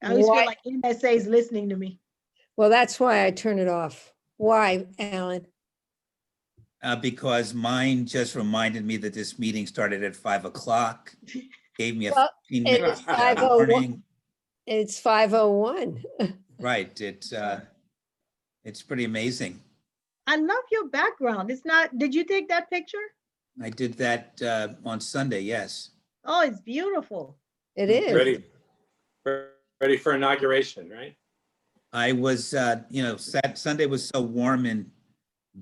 I always feel Why? like NSA is listening to me. Well, that's why I turn it off. Why, Alan? Because mine just reminded me that this meeting started at 5 o'clock. Gave me a Well, 15 it minute is 5:01. warning. It's 5:01. Right, it's pretty amazing. I love your background. It's not, did you take that picture? I did that on Sunday, yes. Oh, it's beautiful. It is. Ready for inauguration, right? I was, Sunday was so warm and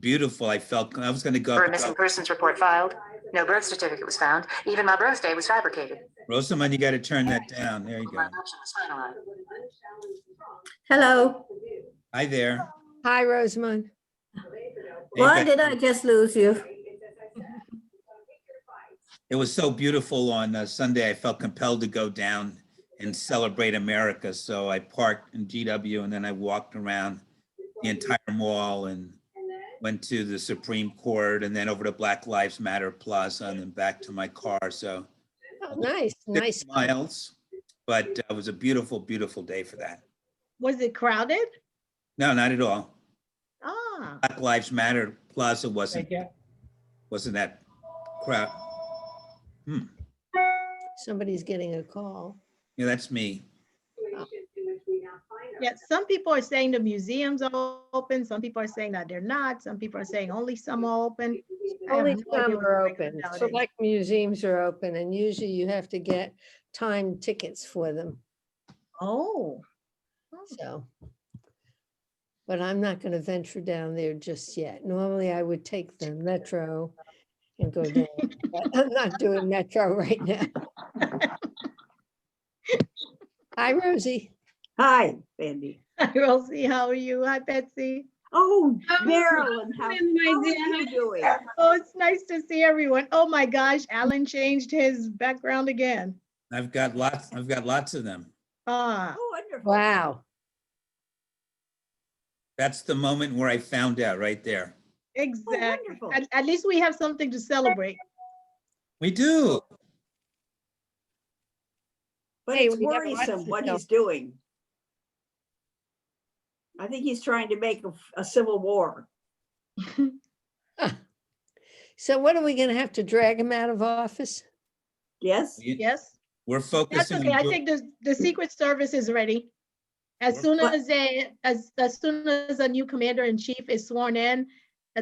beautiful. I felt I was going to go. For a missing persons report filed. No birth certificate was found. Even my birthday was fabricated. Rosamund, you got to turn that down. There you My go. adoption was finalized. Hello. Hi there. Hi, Rosamund. Why did I just lose you? It was so beautiful on Sunday. I felt compelled to go down and celebrate America. So I parked in GW and then I walked around the entire mall and went to the Supreme Court and then over to Black Lives Matter Plaza and then back to my car. So Oh, nice, 6 nice. miles, but it was a beautiful, beautiful day for that. Was it crowded? No, not at all. Ah, Black Lives Matter Plaza wasn't that crowd. Somebody's getting a call. Yeah, that's me. yeah. Some people are saying the museums are open. Some people are saying that they're not. Some people are saying only some are open. I have Only no idea some what's are going on open. nowadays. Select museums are open and usually you have to get timed tickets for them. Oh, So. But I'm not going to venture down there just yet. Normally I would take the metro and go down. But I'm not doing metro right now. Hi, Rosie. Hi, Sandy. hi Rosie, how are you? Hi Betsy. Oh, Oh, Marilyn, how fine, my how are dear. you doing? Oh, it's nice to see everyone. Oh my gosh, Alan changed his background again. I've got lots of them. Ah, Oh, wonderful. Wow. That's the moment where I found out right there. exactly. wonderful. At least we have something to celebrate. We do. But Hey, it's we never worrisome watched what the he's doing. I think he's trying to make a civil war. So what are we going to have to drag him out of office? Yes? Yes, We're that's focusing. okay. on I do- think the Secret Service is ready. As soon What? as soon as a new commander in chief is sworn in,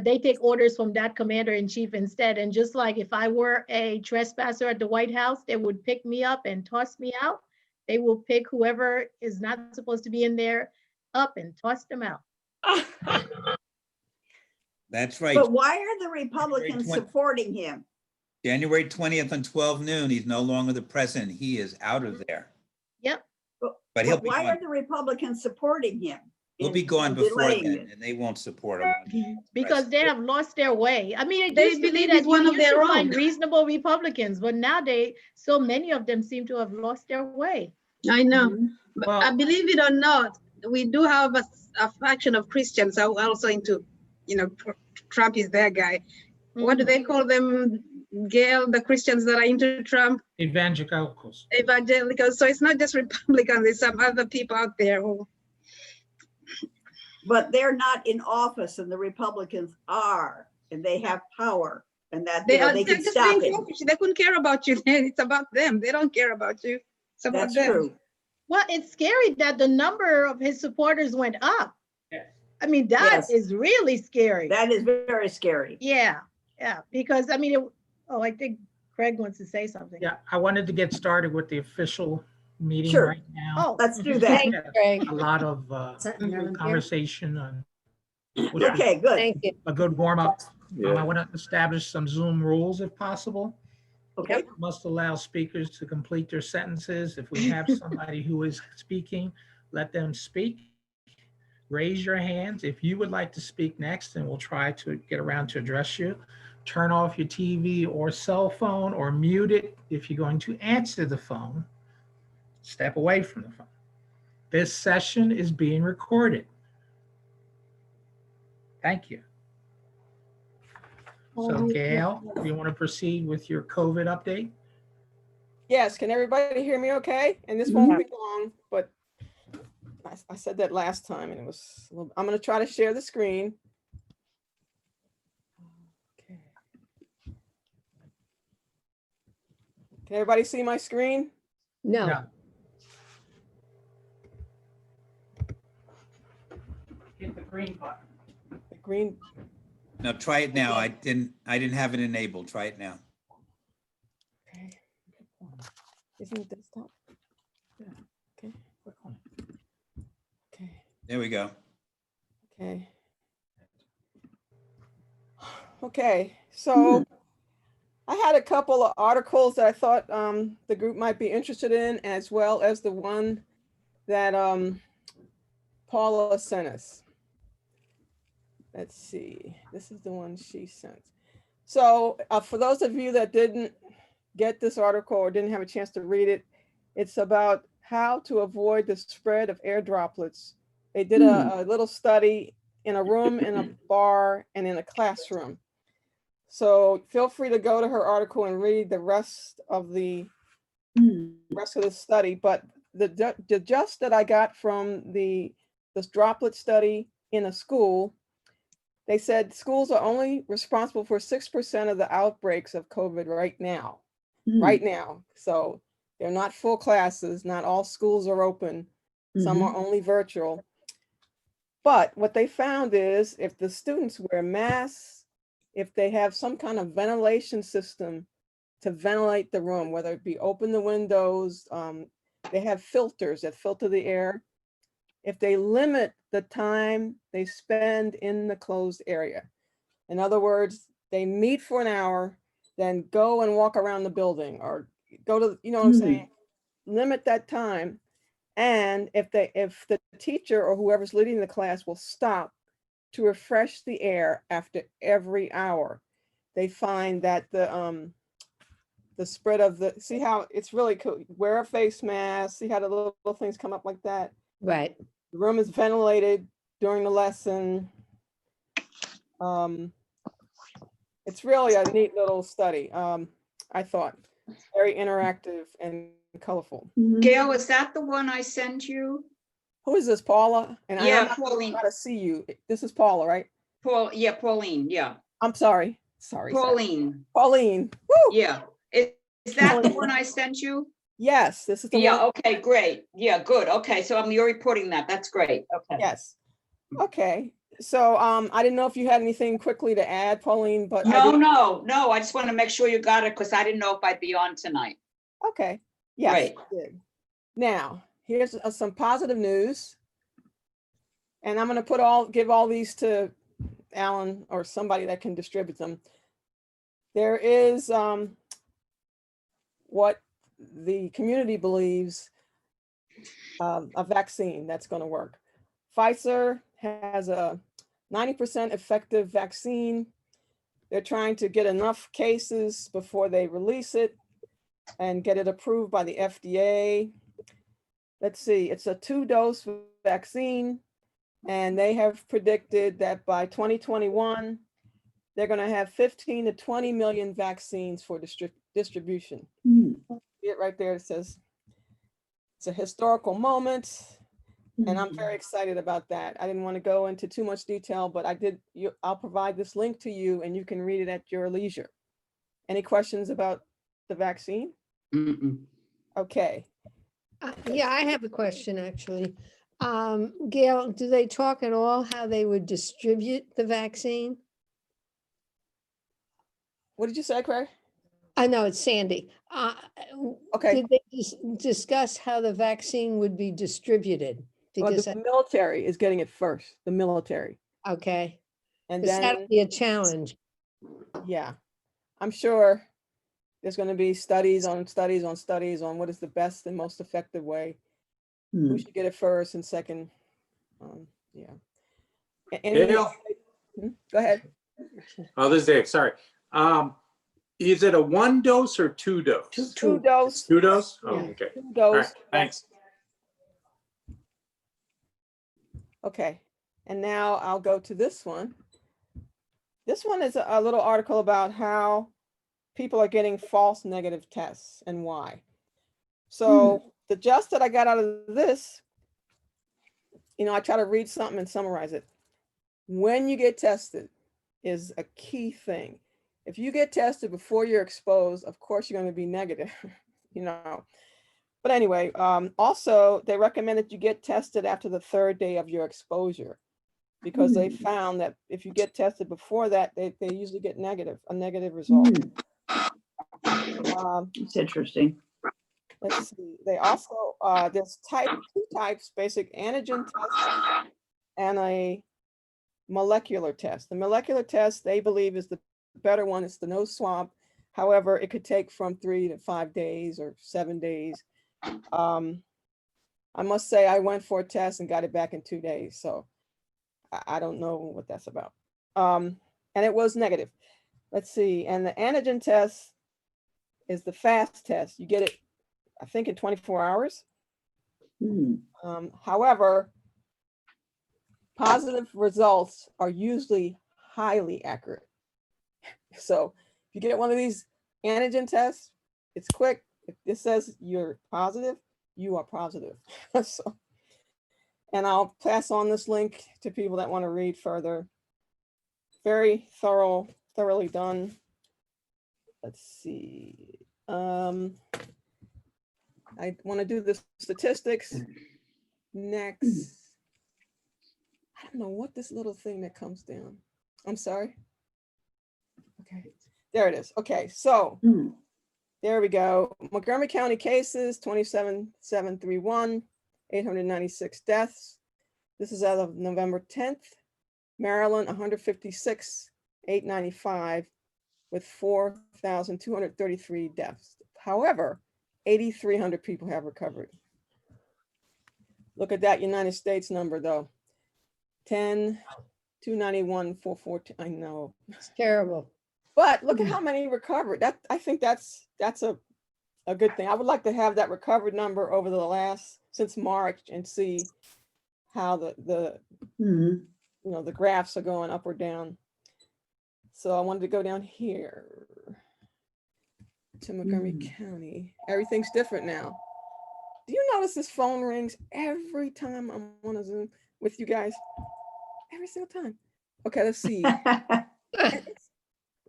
they take orders from that commander in chief instead. And just like if I were a trespasser at the White House, they would pick me up and toss me out. They will pick whoever is not supposed to be in there up and toss them out. That's right. But why are the Republicans 20. supporting him? January 20th on 12 noon, he's no longer the president. He is out of there. Yep. But he'll But be why gone. are the Republicans supporting him? He'll be and- gone and before delaying then, it? and they won't support him. Because they have lost their way. I mean, it They used to be believe that it's one you of used their to find own. reasonable Republicans, but now so many of them seem to have lost their way. I know. Mhm. But Well- I believe it or not, we do have a faction of Christians who are also into, Trump is their guy. What do they call them, Gail, the Christians that are into Trump? Evangelicals. Evangelicals. So it's not just Republicans, there's some other people out there who, But they're not in office and the Republicans are, and they have power and that they are they they're can just stop being it. selfish. They couldn't care about you. It's about them. They don't care about you. It's about That's them. true. Well, it's scary that the number of his supporters went up. Yes. I mean, that Yes. is really scary. That is very scary. Yeah, because I mean, I think Craig wants to say something. Yeah, I wanted to get started with the official meeting Sure. right now. Oh, Let's do that. Thank you, Craig. A lot of conversation on which is Okay, good. Thank you. a good warm up. I want to establish some Zoom rules if possible. Okay. Must allow speakers to complete their sentences. If we have somebody who is speaking, let them speak. Raise your hands if you would like to speak next, and we'll try to get around to address you. Turn off your TV or cell phone or mute it if you're going to answer the phone. Step away from the phone. This session is being recorded. Thank you. So Gail, do you want to proceed with your COVID update? Yes, can everybody hear me okay? And this won't be long, but said that last time and it was, I'm gonna try to share the screen. Okay. Can everybody see my screen? No, No. Hit the green button. The green, Now try it now. I didn't have it enabled. Try it now. okay. Isn't it desktop? Yeah, okay. Click on it. Okay, There we go. okay. Okay, so I had a couple of articles that I thought the group might be interested in, as well as the one that Paula sent us. Let's see, this is the one she sent. So for those of you that didn't get this article or didn't have a chance to read it, it's about how to avoid the spread of air droplets. They did a little study in a room, in a bar, and in a classroom. So feel free to go to her article and read the rest of the study. But the just that I got from this droplet study in a school, they said schools are only responsible for 6% of the outbreaks of COVID right now. Right now. So they're not full classes. Not all schools are open. Some are only virtual. But what they found is if the students wear masks, if they have some kind of ventilation system to ventilate the room, whether it be open the windows, they have filters that filter the air. If they limit the time they spend in the closed area. In other words, they meet for an hour, then go and walk around the building or go to, you know what I'm saying? Limit that time. And if the teacher or whoever's leading the class will stop to refresh the air after every hour, they find that the spread of see how it's really cool. Wear a face mask, see how the little things come up like that. right. The room is ventilated during the lesson. It's really a neat little study. I thought very interactive and colorful. Gail, is that the one I sent you? Who is this, Paula? And I'm Yeah, not gonna Pauline. try to see you. This is Paula, right? Pauline, yeah. I'm sorry. Sorry. Pauline, Pauline. Woo! yeah. Is that the one I sent you? Yes, this is the Yeah, one. okay, great. Yeah, good. Okay, so you're reporting that. That's great. Okay. Yes. Okay. So I didn't know if you had anything quickly to add, Pauline, but I No, did. no. I just want to make sure you got it because I didn't know if I'd be on tonight. Okay. Yes. Great. I did. Now, here's some positive news. And I'm going to give all these to Alan or somebody that can distribute them. There is what the community believes a vaccine that's going to work. Pfizer has a 90% effective vaccine. They're trying to get enough cases before they release it and get it approved by the FDA. Let's see, it's a 2-dose vaccine, and they have predicted that by 2021, they're going to have 15 to 20 million vaccines for distribution. See it right there, it says it's a historical moment, and I'm very excited about that. I didn't want to go into too much detail, but I'll provide this link to you and you can read it at your leisure. Any questions about the vaccine? Okay. Yeah, I have a question, actually. Gail, do they talk at all how they would distribute the vaccine? What did you say, Craig? I know it's Sandy. Okay. Did they discuss how the vaccine would be distributed? Well, Because, the military is getting it first, the military. okay, And because that'll then, be a challenge. yeah, I'm sure there's going to be studies on what is the best and most effective way. Who should get it first and second? Yeah. Gail? Go ahead. Oh, this is Dave, sorry. Is it a 1-dose or 2-dose? 2-dose. 2-dose? Oh, Yeah. okay. 2-dose. All right, thanks. Okay, and now I'll go to this one. This one is a little article about how people are getting false negative tests and why. So the just that I got out of this I try to read something and summarize it. When you get tested is a key thing. If you get tested before you're exposed, of course you're going to be negative, But anyway, also they recommend that you get tested after the 3rd day of your exposure, because they found that if you get tested before that, they usually get a negative result. It's interesting. Let's see. They also, there's 2 types, basic antigen test and a molecular test. The molecular test, they believe, is the better one. It's the nose swab. However, it could take from 3 to 5 days or 7 days. I must say I went for a test and got it back in 2 days. So I don't know what that's about. And it was negative. Let's see. And the antigen test is the fast test. You get it, I think, in 24 hours. However, positive results are usually highly accurate. So if you get one of these antigen tests, it's quick. If it says you're positive, you are positive. So, and I'll pass on this link to people that want to read further. Very thoroughly done. Let's see. I want to do the statistics next. I don't know what this little thing that comes down. I'm sorry. Okay, there it is. Okay, so there we go. Montgomery County cases, 27,731, 896 deaths. This is as of November 10th. Maryland, 156, 895, with 4,233 deaths. However, 8,300 people have recovered. Look at that United States number though. 10,291, 414. I know. It's terrible. But look at how many recovered. I think that's a good thing. I would like to have that recovered number over the last, since March, and see how the graphs are going up or down. So I wanted to go down here to Montgomery County. Everything's different now. Do you notice this phone rings every time I'm on a Zoom with you guys? Every single time. Okay, let's see.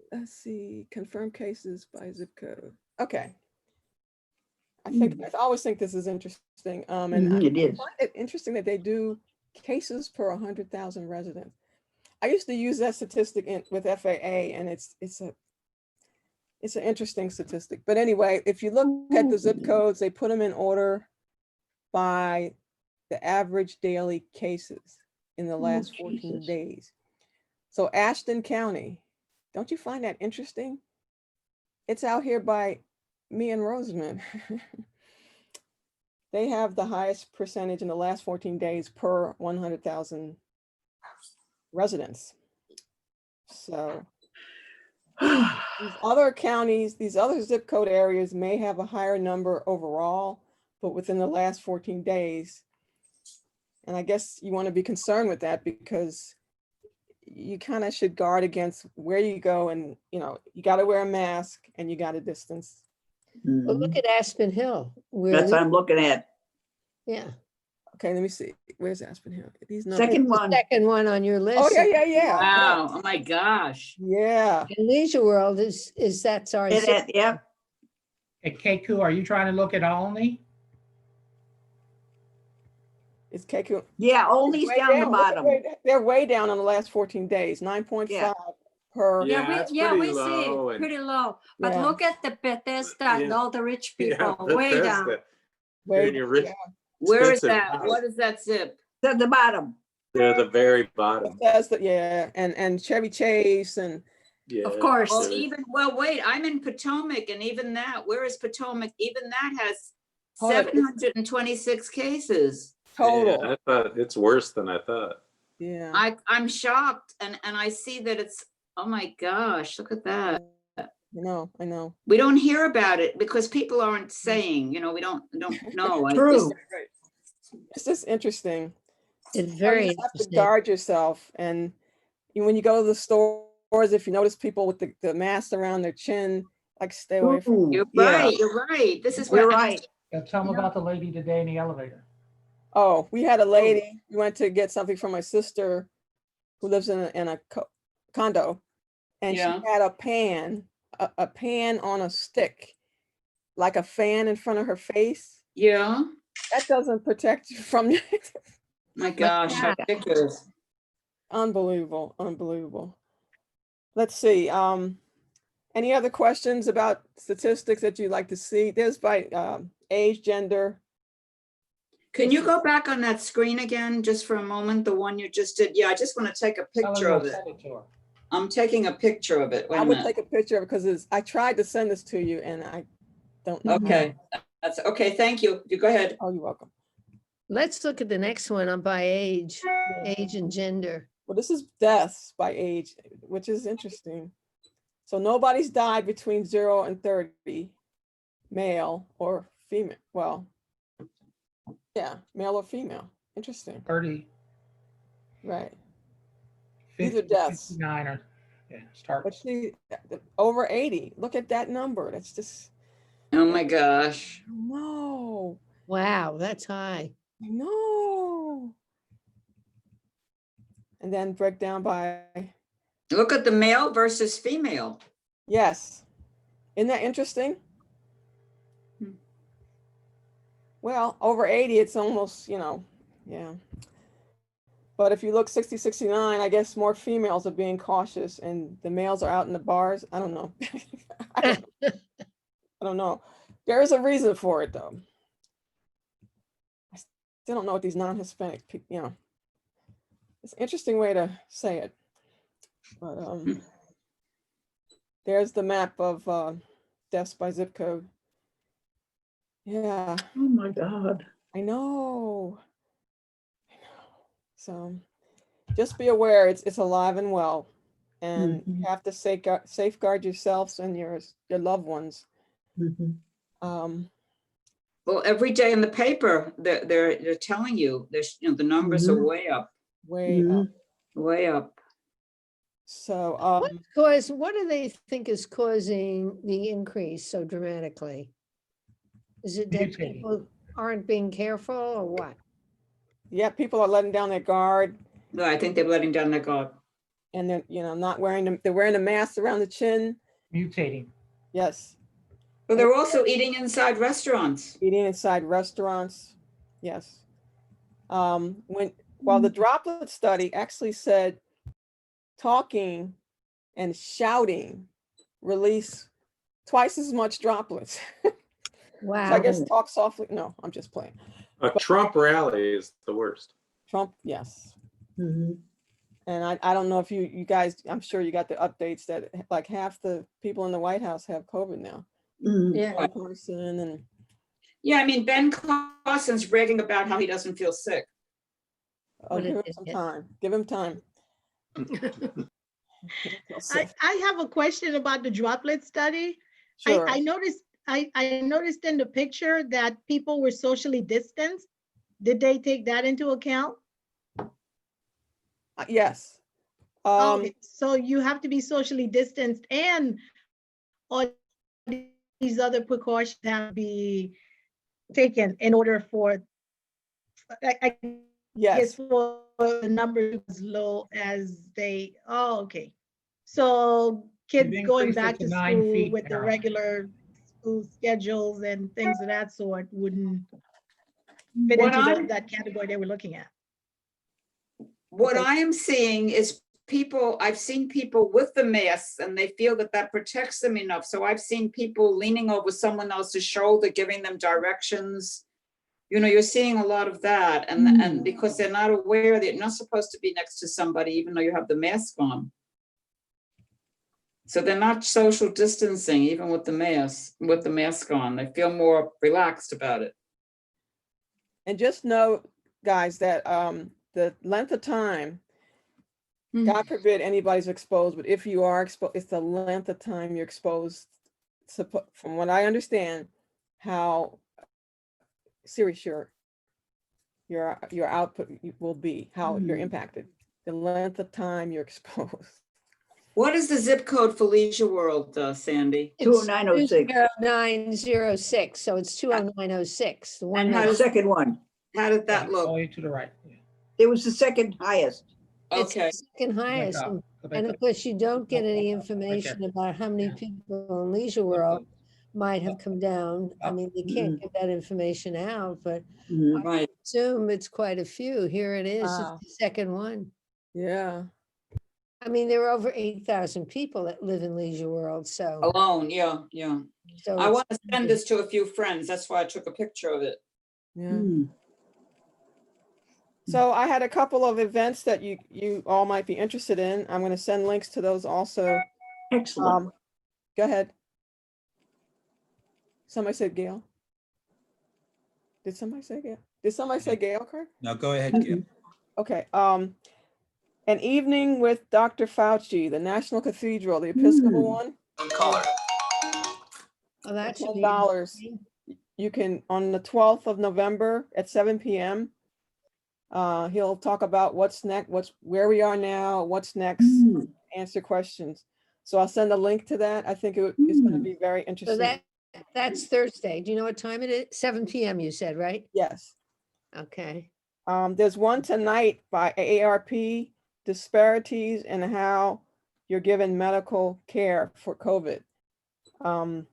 Let's see, confirmed cases by zip code. Okay. I always think this is interesting. And It is. I find it interesting that they do cases per 100,000 residents. I used to use that statistic with FAA, and it's an interesting statistic. But anyway, if you look at the zip codes, they put them in order by the average daily cases in the last 14 days. So Ashton County, don't you find that interesting? It's out here by me and Rosamond. They have the highest percentage in the last 14 days per 100,000 residents. So these other counties, these other zip code areas may have a higher number overall, but within the last 14 days. And I guess you want to be concerned with that, because you kind of should guard against where you go, and you got to wear a mask and you got to distance. Well, look at Aspen Hill. That's what I'm looking at. Yeah. Okay, let me see. Where's Aspen Hill? These numbers. Second one. Second one on your list. Oh, yeah. Wow, oh my gosh. Yeah. And Leisure World is that's our. Yeah. Hey, Keiko, are you trying to look at Olney? It's Keiko. Yeah, Olney's down the bottom. They're way down on the last 14 days, 9.5 Yeah. per. Yeah, it's we pretty see low, and- pretty low. But Yeah. look at the Bethesda and Yeah. all the rich Yeah, people, way down. Bethesda. Way, And you're rich. yeah. Where is Expensive that? house. What is that zip? It's at the bottom. They're the very bottom. Bethesda, yeah, and Chevy Chase and Yeah. Of course. Well, There is. wait, I'm in Potomac, and even that, where is Potomac? Even that has Hold on. 726 cases. total. Yeah, I thought it's worse than I thought. Yeah. I'm shocked, and I see that it's, oh my gosh, look at that. I know. We don't hear about it because people aren't saying, we don't know. True. It's just interesting. It's You very have to interesting. guard yourself, and when you go to the stores, if you notice people with the mask around their chin, like stay away from. Ooh, You're yeah. right, you're right. This is You're what right. Tell them about the lady today in the elevator. Oh, we had a lady, we went to get something from my sister who lives in a condo. And she Yeah. had a pan on a stick, like a fan in front of her face. Yeah. That doesn't protect you from My gosh, how ridiculous. unbelievable, unbelievable. Let's see. Any other questions about statistics that you'd like to see? There's by age, gender. Can you go back on that screen again, just for a moment, the one you just did? Yeah, I just want to take a picture of it. I'm taking a picture of it. Wait I a would minute. take a picture of it because I tried to send this to you and I don't know. Okay, that's okay. Thank you. You go ahead. Oh, you're welcome. Let's look at the next one on by age and gender. Well, this is deaths by age, which is interesting. So nobody's died between 0 and 30, male or female. Well, yeah, male or female. Interesting. 30, Right. 50, These are deaths. 59 or, yeah, start. But see, over 80, look at that number. That's just, Oh my gosh. no, Wow, that's high. no. And then break down by, Look at the male versus female. yes. Isn't that interesting? Hmm. Well, over 80, it's almost, yeah. But if you look 60, 69, I guess more females are being cautious and the males are out in the bars. I don't know. I don't know. There is a reason for it though. I still don't know what these non-Hispanic people, it's an interesting way to say it. But there's the map of deaths by zip code. Yeah, Oh, my God. I know. So just be aware it's alive and well. And you have to safeguard yourselves and your loved ones. Well, every day in the paper, they're telling you, there's, the numbers are way up, Way up. way up. So What do they think is causing the increase so dramatically? Is it that Mutating. people aren't being careful or what? yeah, people are letting down their guard No, I think they're letting down their guard. and they're, not wearing them. They're wearing a mask around the chin. Mutating. Yes. But they're also eating inside restaurants. Eating inside restaurants. Yes. While the droplet study actually said talking and shouting release twice as much droplets. So I Wow. guess talk softly. No, I'm just playing. A Trump rally is the worst. Trump, yes. And I don't know if you guys, I'm sure you got the updates that like half the people in the White House have COVID now. Yeah. Bipartisan and Yeah, I mean, Ben Carson's bragging about how he doesn't feel sick. What give him it some is. time. Give him time. I have a question about the droplet study. Sure. I noticed in the picture that people were socially distanced. Did they take that into account? Yes. Okay, so you have to be socially distanced and all these other precautions have to be taken in order for, I guess, Yes. for the number as low as they, okay. So kids You've going increased it back to to 9 school feet, with the Carol. regular school schedules and things of that sort wouldn't fit What into I'm- that category they were looking at. What Okay. I am seeing is I've seen people with the masks and they feel that protects them enough. So I've seen people leaning over someone else's shoulder, giving them directions. You're seeing a lot of that and because they're not aware, they're not supposed to be next to somebody, even though you have the mask on. So they're not social distancing, even with the mask on. They feel more relaxed about it. And just know, guys, that the length of time, God forbid anybody's exposed, but if you are exposed, it's the length of time you're exposed. From what I understand, how serious your output will be, how you're impacted, the length of time you're exposed. What is the zip code for Leisure World, Sandy? It's 20906. 20906, so it's 20906. The one And how The that's second one. How did that All look? the way to the right. Yeah. It was the second highest. It's Okay, the second Go back highest. up, And go back and up. of course, you don't get any Right there. information about how many Yeah. people in Leisure Up, World up, might have come down. I up. mean, they can't give that information out, but Mhm. I right. assume it's quite a few. Here it is, it's Wow. the second one. Yeah. I mean, there are over 8,000 people that live in Leisure World, so. Alone, yeah, yeah. so I it's- want to send this to a few friends. That's why I took a picture of it. Yeah. Mm. So I had a couple of events that you all might be interested in. I'm going to send links to those also. Excellent. Go ahead. Somebody said Gail. Did somebody say Gail? Did somebody say Gail, Kirk? No, go ahead, Gail. Okay. An evening with Dr. Fauci, the National Cathedral, the Episcopal one. Oh, that should be $10. interesting. You can, on the 12th of November at 7 p.m. He'll talk about what's next, where we are now, what's next, Mm. answer questions. So I'll send a link to that. I think it's going to be very So interesting. that's Thursday. Do you know what time it is? 7 PM, you said, right? Yes. Okay. There's one tonight by AARP, disparities in how you're given medical care for COVID. And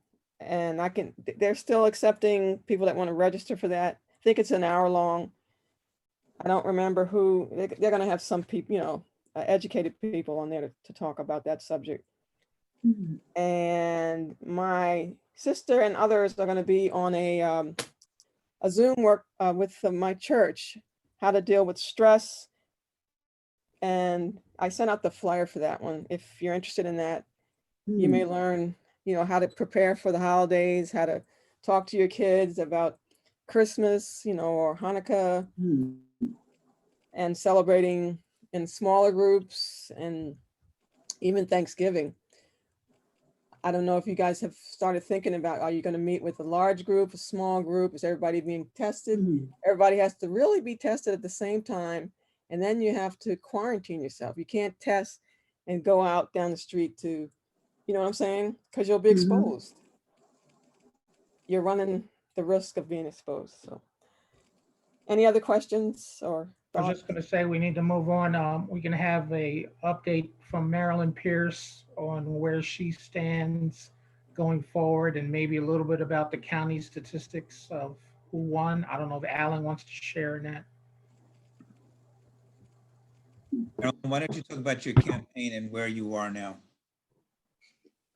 they're still accepting people that want to register for that. I think it's an hour long. I don't remember who, they're going to have some people, educated people on there to talk about that subject. Mm. And my sister and others are going to be on a Zoom work with my church, how to deal with stress. And I sent out the flyer for that one. If you're interested in that, you may learn, how to prepare for the holidays, how to talk to your kids about Christmas, or Hanukkah, Mm. and celebrating in smaller groups and even Thanksgiving. I don't know if you guys have started thinking about, are you going to meet with a large group, a small group? Is everybody being tested? Mm. Everybody has to really be tested at the same time. And then you have to quarantine yourself. You can't test and go out down the street to, you know what I'm saying? Because you'll be Mhm. exposed. You're running the risk of being exposed. So any other questions or I was thoughts? just going to say we need to move on. We can have a update from Marilyn Pierce on where she stands going forward, and maybe a little bit about the county statistics of who won. I don't know if Alan wants to share in that. Marilyn, why don't you talk about your campaign and where you are now?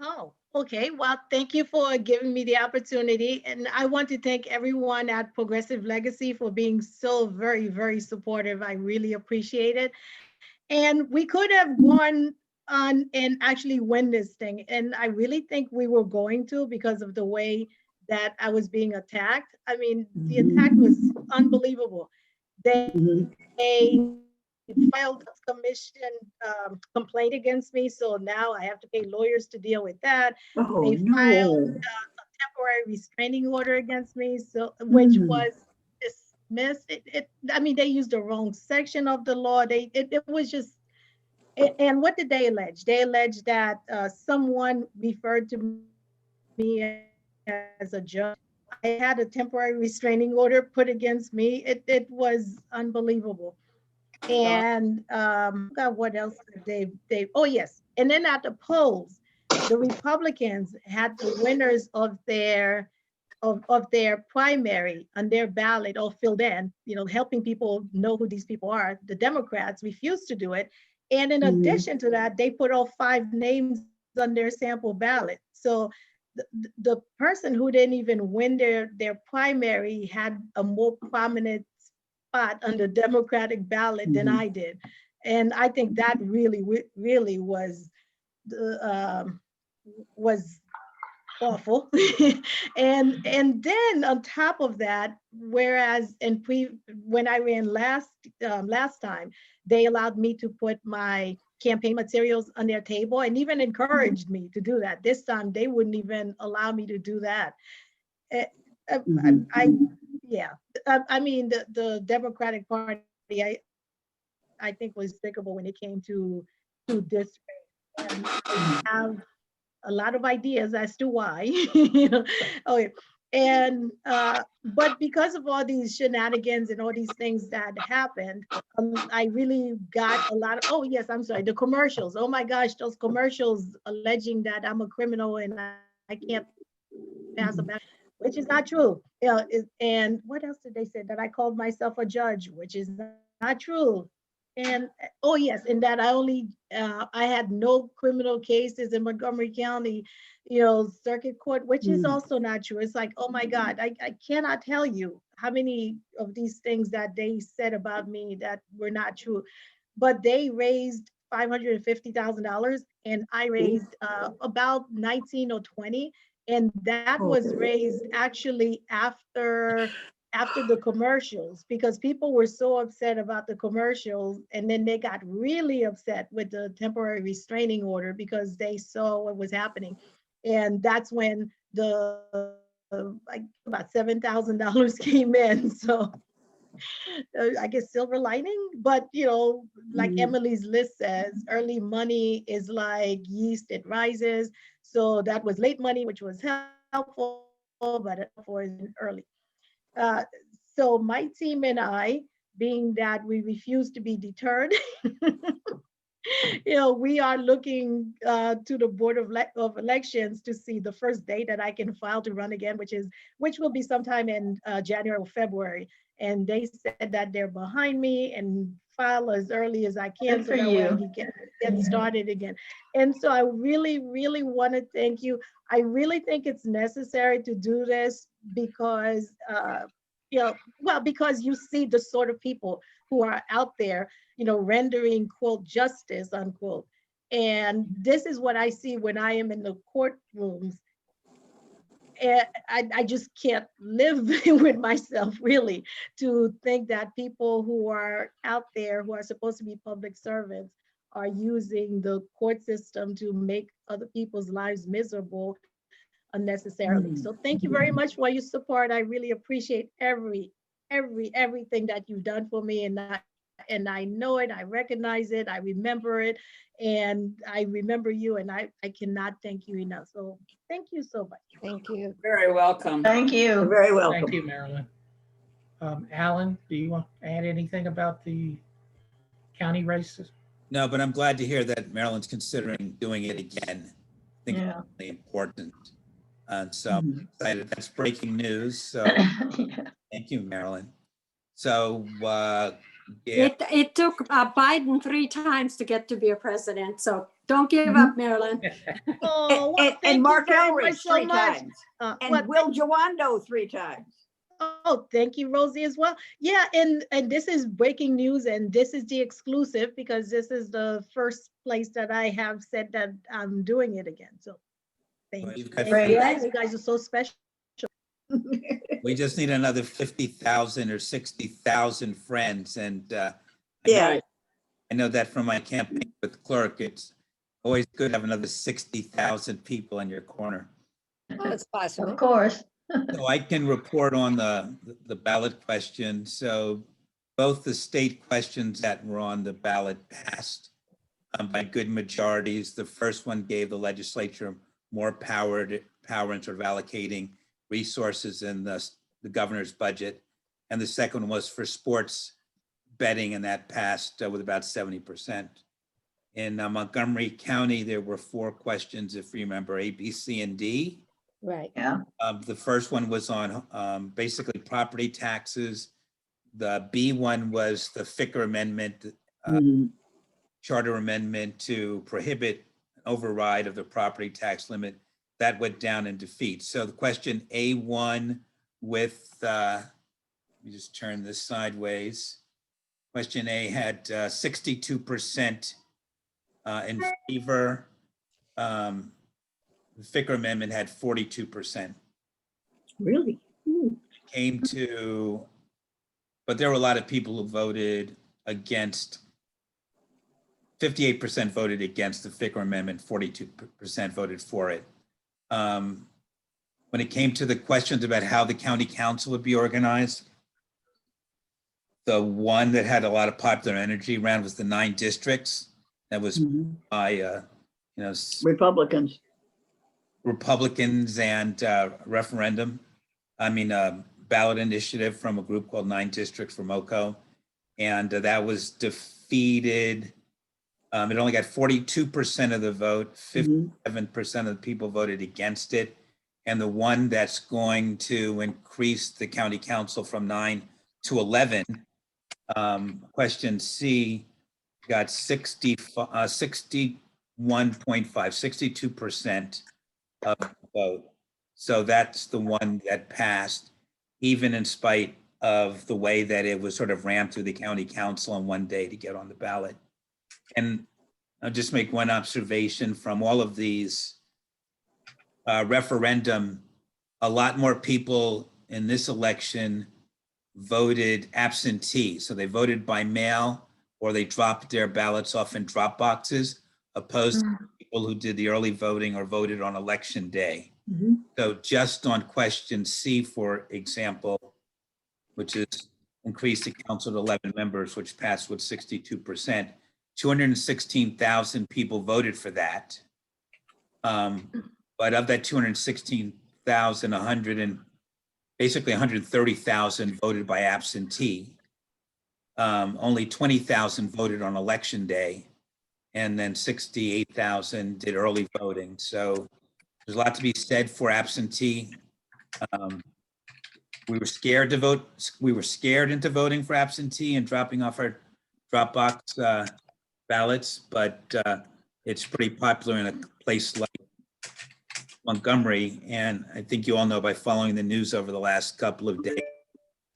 Oh, okay. Well, thank you for giving me the opportunity. And I want to thank everyone at Progressive Legacy for being so very, very supportive. I really appreciate it. And we could have gone on and actually win this thing. And I really think we were going to, because of the way that I was being attacked. I mean, the attack was unbelievable. They filed a commission complaint against me, so now I have to pay lawyers to deal with that. Oh, They filed no. a temporary restraining order against me, so which was dismissed. I mean, they used the wrong section of the law. It was just. And what did they allege? They alleged that someone referred to me as a judge. I had a temporary restraining order put against me. It was unbelievable. And God, what else did oh yes. And then at the polls, the Republicans had the winners of their primary on their ballot all filled in, helping people know who these people are. The Democrats refused to do it. And in addition to that, they put all 5 names on their sample ballot. So the person who didn't even win their primary had a more prominent spot on the Democratic ballot than I did. And I think that really was awful. and then on top of that, whereas when I ran last time, they allowed me to put my campaign materials on their table and even encouraged me to do that. This time they wouldn't even allow me to do that. I mean, the Democratic Party, I think was despicable when it came to this race. And I have a lot of ideas as to why. Okay. And, but because of all these shenanigans and all these things that happened, I really got a lot of, oh yes, I'm sorry, the commercials. Oh my gosh, those commercials alleging that I'm a criminal and I can't pass a back, which is not true. And what else did they say? That I called myself a judge, which is not true. And, oh yes, and that I had no criminal cases in Montgomery County, circuit court, which is also not true. It's like, oh my God, I cannot tell you how many of these things that they said about me that were not true. But they raised $550,000 and I raised about 19 or 20. And that was raised actually after the commercials, because people were so upset about the commercials, and then they got really upset with the temporary restraining order because they saw what was happening. And that's when the like about $7,000 came in. So I guess silver lining, but like Emily's list says, early money is like yeast, it rises. So that was late money, which was helpful, but for early. So my team and I, being that we refuse to be deterred, we are looking to the Board of Elections to see the first date that I can file to run again, which will be sometime in January or February. And they said that they're behind me and file as early as I can, so that way I can get started again. And so I really, really want to thank you. I really think it's necessary to do this because, because you see the sort of people who are out there, rendering, quote, justice, unquote. And this is what I see when I am in the courtrooms. And I just can't live with myself, really, to think that people who are out there, who are supposed to be public servants, are using the court system to make other people's lives miserable unnecessarily. So thank you very much for your support. I really appreciate everything that you've done for me, and I know it, I recognize it, I remember it, and I remember you, and I cannot thank you enough. So thank you so much. Thank you. Very welcome. Thank you. You're very welcome. Thank you, Marilyn. Alan, do you want to add anything about the county races? No, but I'm glad to hear that Maryland's considering doing it again. I think Yeah. it's really important. And so I'm excited. That's breaking news. So thank you, Marilyn. So yeah, It took Biden 3 times to get to be a president, so don't give up, Marilyn. Oh, well, thank And you Mark very Elridge much so 3 much. times. Well, And Will Jawando 3 times. Oh, thank you, Rosie, as well. Yeah, and this is breaking news, and this is the exclusive because this is the first place that I have said that I'm doing it again. So thank Well, you. you've got Thank you great. guys. You guys are so special. we just need another 50,000 or 60,000 friends. And Yeah. I know that from my campaign with the clerk, it's always good to have another 60,000 people in your corner. Oh, it's possible. Of course. So I can report on the ballot question. So both the state questions that were on the ballot passed by good majorities. The first one gave the legislature more power in sort of allocating resources in the governor's budget. And the second one was for sports betting, and that passed with about 70%. In Montgomery County, there were 4 questions, if you remember, A, B, C, and D. Right. Yeah. The first one was on basically property taxes. The B one was the Ficker Amendment, charter amendment to prohibit an override of the property tax limit. That went down in defeat. So the question A1 with, let me just turn this sideways. Question A had 62% in favor. The Ficker Amendment had 42%. Really? Came to, but there were a lot of people who voted against. 58% voted against the Ficker Amendment, 42% voted for it. When it came to the questions about how the county council would be organized, the one that had a lot of popular energy around was the 9 districts. That was by, Republicans. Republicans and referendum. ballot initiative from a group called 9 Districts for MoCo. And that was defeated. It only got 42% of the vote, 57% of the people voted against it. And the one that's going to increase the county council from 9 to 11, question C, got 62% of the vote. So that's the one that passed, even in spite of the way that it was sort of rammed through the county council on one day to get on the ballot. And I'll just make one observation from all of these referendum. A lot more people in this election voted absentee. So they voted by mail or they dropped their ballots off in drop boxes, opposed to people who did the early voting or voted on election day. So just on question C, for example, which is increase the council to 11 members, which passed with 62%, 216,000 people voted for that. But of that 216,000, basically 130,000 voted by absentee. Only 20,000 voted on election day, and then 68,000 did early voting. So there's a lot to be said for absentee. We were scared to vote. We were scared into voting for absentee and dropping off our Dropbox ballots, but it's pretty popular in a place like Montgomery. And I think you all know by following the news over the last couple of days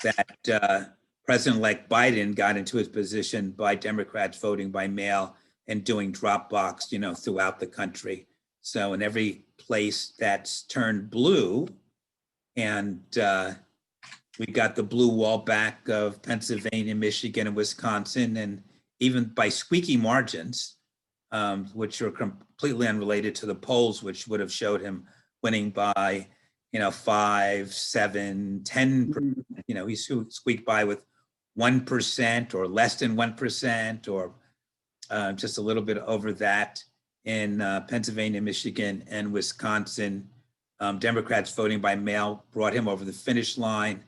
that President-elect Biden got into his position by Democrats voting by mail and doing Dropbox, throughout the country. So in every place that's turned blue, and we got the blue wall back of Pennsylvania, Michigan, and Wisconsin, and even by squeaky margins, which are completely unrelated to the polls, which would have showed him winning by, 5, 7, 10%. He squeaked by with 1% or less than 1%, or just a little bit over that in Pennsylvania, Michigan, and Wisconsin. Democrats voting by mail brought him over the finish line,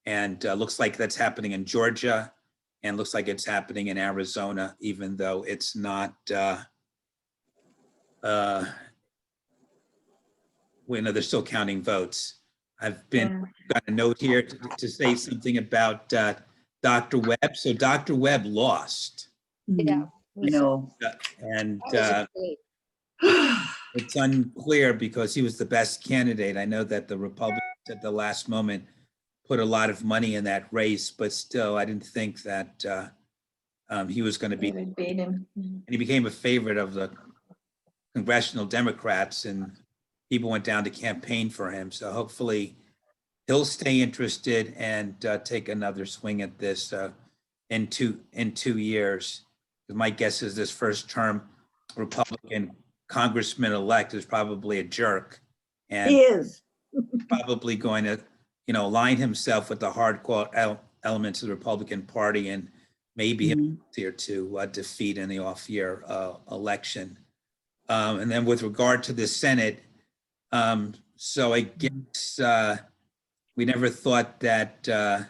and looks like that's happening in Georgia, and looks like it's happening in Arizona, even though it's not. They're still counting votes. I've got a note here to say something about Dr. Webb. So Dr. Webb lost. Yeah. No. And That was it's unclear because he was the best candidate. I know that the Republicans at the last moment put a lot of money in that race, but still, I didn't think that he was going to be. beat him. And he became a favorite of the congressional Democrats, and people went down to campaign for him. So hopefully he'll stay interested and take another swing at this in 2 years. My guess is this first term Republican congressman-elect is probably a jerk, and He is. probably going to, align himself with the hardcore elements of the Republican Party, and maybe here to defeat in the off-year election. And then with regard to the Senate, so I guess we never thought that the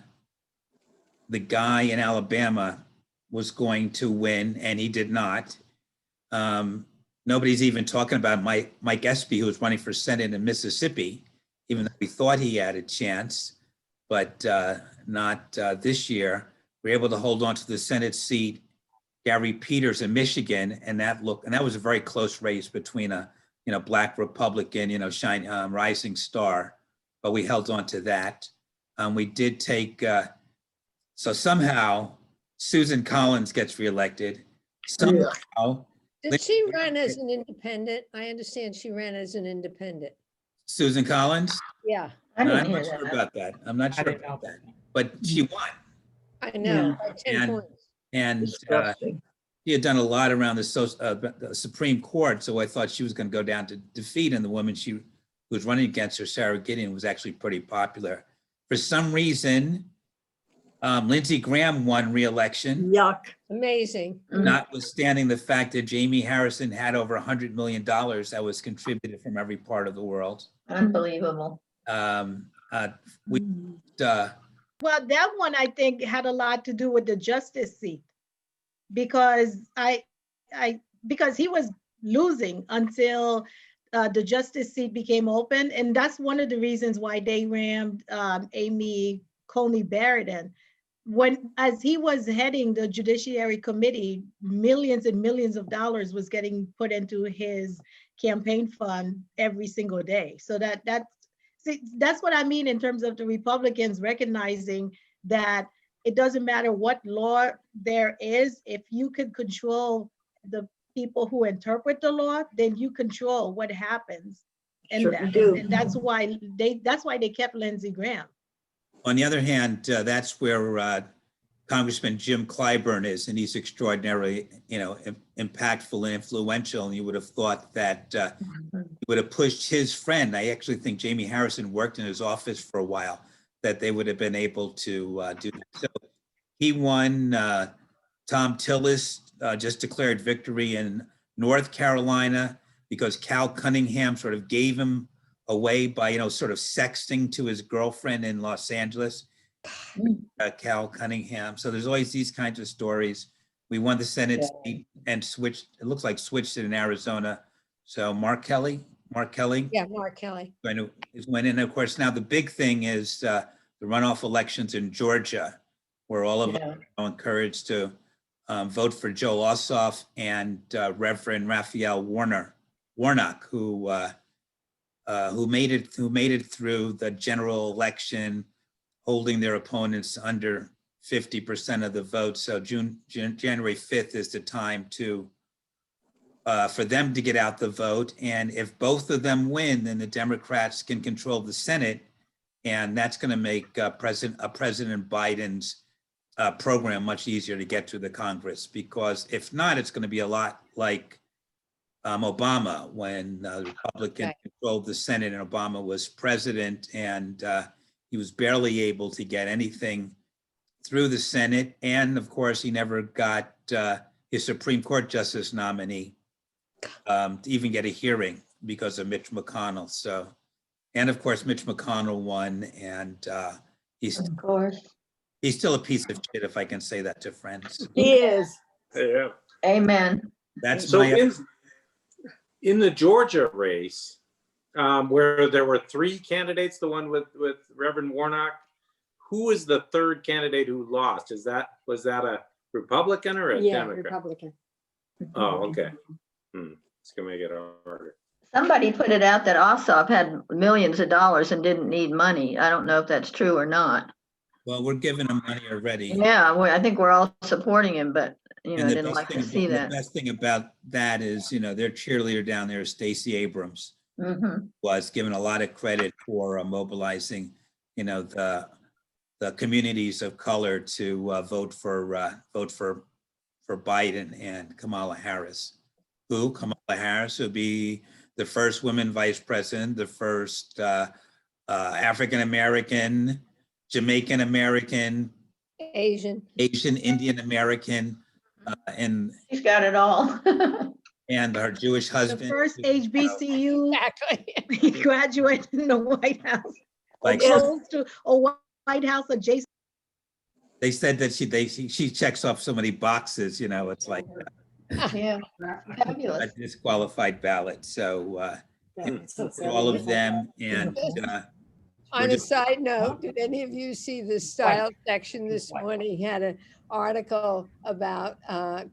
guy in Alabama was going to win, and he did not. Nobody's even talking about Mike Espy, who was running for Senate in Mississippi, even though we thought he had a chance, but not this year. We were able to hold on to the Senate seat, Gary Peters in Michigan, and that was a very close race between a Black Republican, rising star, but we held on to that. We did take so somehow Susan Collins gets reelected. Somehow. Did she run as an independent? I understand she ran as an independent. Susan Collins? Yeah, I No, didn't I'm hear not sure that. about that. I'm not I sure didn't know about that. But she won. I know, by 10 And- points. And Disgusting. he had done a lot around the Supreme Court, so I thought she was going to go down to defeat. And the woman who was running against her, Sarah Gideon, was actually pretty popular. For some reason, Lindsey Graham won re-election, Yuck. Amazing. notwithstanding the fact that Jamie Harrison had over $100 million that was contributed from every part of the world. Unbelievable. I we, Well, that one I think had a lot to do with the justice seat because because he was losing until the justice seat became open, and that's one of the reasons why they rammed Amy Coney Barrett in. As he was heading the Judiciary Committee, millions and millions of dollars was getting put into his campaign fund every single day. So that's what I mean in terms of the Republicans recognizing that it doesn't matter what law there is, if you can control the people who interpret the law, then you control what happens in Sure that. do. And that's why they kept Lindsey Graham. on the other hand, that's where Congressman Jim Clyburn is, and he's extraordinarily, impactful and influential. And you would have thought that he would have pushed his friend. I actually think Jamie Harrison worked in his office for a while, that they would have been able to do that. So he won. Tom Tillis just declared victory in North Carolina because Cal Cunningham sort of gave him away by, sort of sexting to his girlfriend in Los Angeles, Cal Cunningham. So there's always these kinds of stories. We won the Senate seat and switched it in Arizona. So Mark Kelly. Yeah, Mark Kelly. Is went in. Of course, now the big thing is the runoff elections in Georgia, where all of us are encouraged to vote for Joe Ossoff and Reverend Raphael Warnock, who made it through the general election, holding their opponents under 50% of the vote. So January 5th is the time for them to get out the vote. And if both of them win, then the Democrats can control the Senate, and that's going to make President Biden's program much easier to get to the Congress. Because if not, it's going to be a lot like Obama, when the Republican controlled the Senate and Obama was president, and he was barely able to get anything through the Senate. And of course, he never got his Supreme Court justice nominee to even get a hearing because of Mitch McConnell. So, and of course, Mitch McConnell won, and he's still a piece of shit, if I can say that to friends. He is. Yeah. Amen. That's So my. in the Georgia race, where there were three candidates, the one with Reverend Warnock, who was the third candidate who lost? Was that a Republican or a Democrat? Republican. Oh, okay. It's gonna make it harder. Somebody put it out that Ossoff had millions of dollars and didn't need money. I don't know if that's true or not. Well, we're giving him money already. Yeah, I think we're all supporting him, but And I the didn't best like thing to see about- that. The best thing about that is, their cheerleader down there is Stacey Abrams, was given a lot of credit for mobilizing, the communities of color to vote for Biden and Kamala Harris. Kamala Harris would be the first woman vice president, the first African American, Jamaican American, Asian. Indian American, and He's got it all. and her Jewish The husband. first HBCU Exactly. graduate in the White House. Like, Close to a White House adjacent. they said that she checks off so many boxes, it's like Yeah, a fabulous. disqualified ballot. So all of them, and On a side note, did any of you see the style section this morning? Had an article about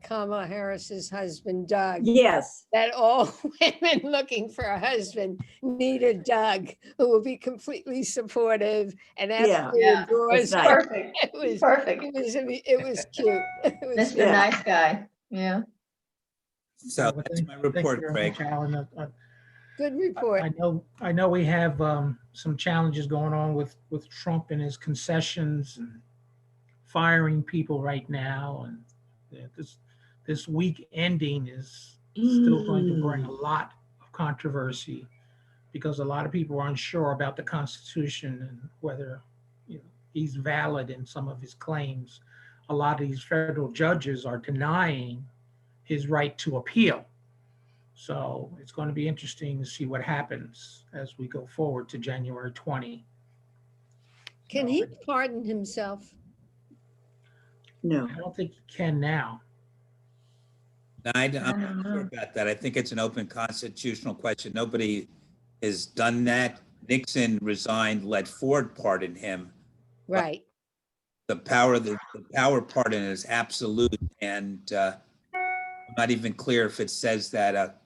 Kamala Harris's husband, Doug. Yes. That all women looking for a husband need a Doug who will be completely supportive and absolutely Yeah, adores that's her. nice. Perfect. It was Perfect. it was cute. It was Mr. Yeah. Nice Guy. Yeah. so Well, that's my thank you report, very Craig. much, Alan. good report. I know we have some challenges going on with Trump and his concessions and firing people right now. And this week ending is still going to bring a lot of controversy because a lot of people are unsure about the Constitution and whether he's valid in some of his claims. A lot of these federal judges are denying his right to appeal. So it's going to be interesting to see what happens as we go forward to January 20. Can he pardon himself? No. I don't think you can now. No, I'm not sure about that. I think it's an open constitutional question. Nobody has done that. Nixon resigned, let Ford pardon him. Right. The power pardon is absolute, and I'm not even clear if it says that.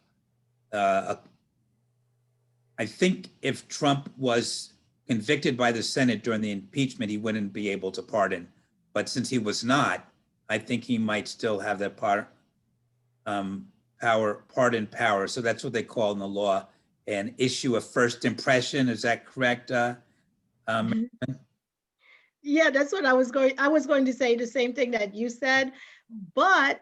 I think if Trump was convicted by the Senate during the impeachment, he wouldn't be able to pardon. But since he was not, I think he might still have that pardon power. So that's what they call in the law an issue of first impression. Is that correct? Yeah, that's what I was going to say the same thing that you said, but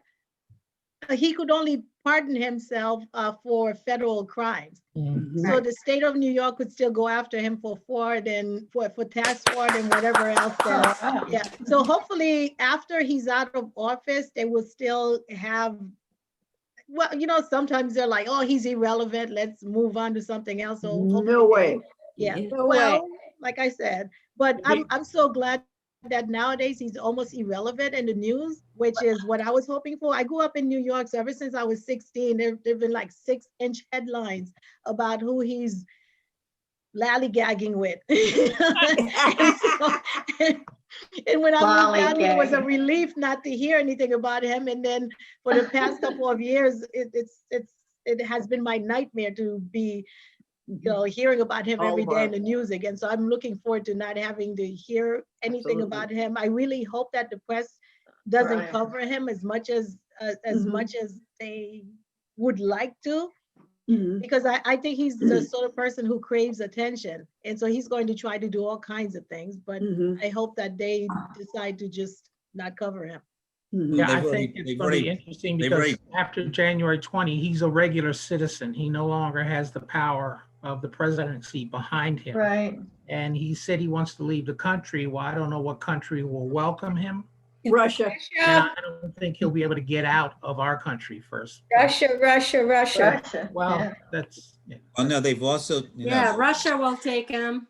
he could only pardon himself for federal crimes. So the state of New York could still go after him for fraud and for tax fraud and whatever else. Yeah. So hopefully after he's out of office, they will still have, well, sometimes they're like, oh, he's irrelevant. Let's move on to something else. So No way. yeah. No Well, way. like I said, but I'm so glad that nowadays he's almost irrelevant in the news, which is what I was hoping for. I grew up in New York, so ever since I was 16, there've been like 6-inch headlines about who he's lollygagging with. And when I moved down, it was a relief not to hear anything about him. And then for the past couple of years, it has been my nightmare to be hearing about him every day in the news again. So I'm looking forward to not having to hear anything about him. I really hope that the press doesn't cover him as much as they would like to, because I think he's the sort of person who craves attention. And so he's going to try to do all kinds of things, but I hope that they decide to just not cover him. Yeah, I think it's going to be interesting because after January 20, he's a regular citizen. He no longer has the power of the presidency behind him. Right. And he said he wants to leave the country. Well, I don't know what country will welcome him. Russia. And I don't think he'll be able to get out of our country first. Russia. Well, that's, Oh, no, they've also, Russia will take him.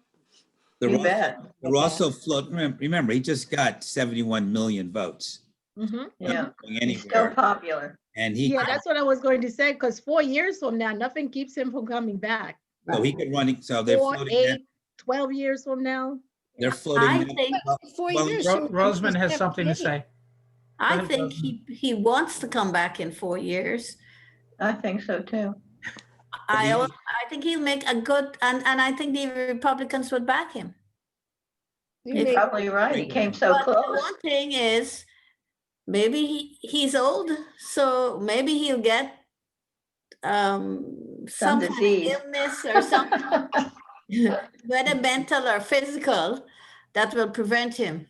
they're also floating. Remember, he just got 71 million votes. Yeah. Going He's so anywhere. popular. And Yeah, that's what I was going to say, because 4 years from now, nothing keeps him from coming back. so he could run. So they're 4, floating. 8, 12 years from now. They're floating. I that- think, 4 well, years. Roseman has something to say. I ahead, think Roseman. he wants to come back in 4 years. I think so too. I think he'll make a good, and I think the Republicans would back him. You're probably right. He came so But the close. one thing is, maybe he's old, so maybe he'll get some kind of disease. illness or something, whether mental or physical, that will prevent him.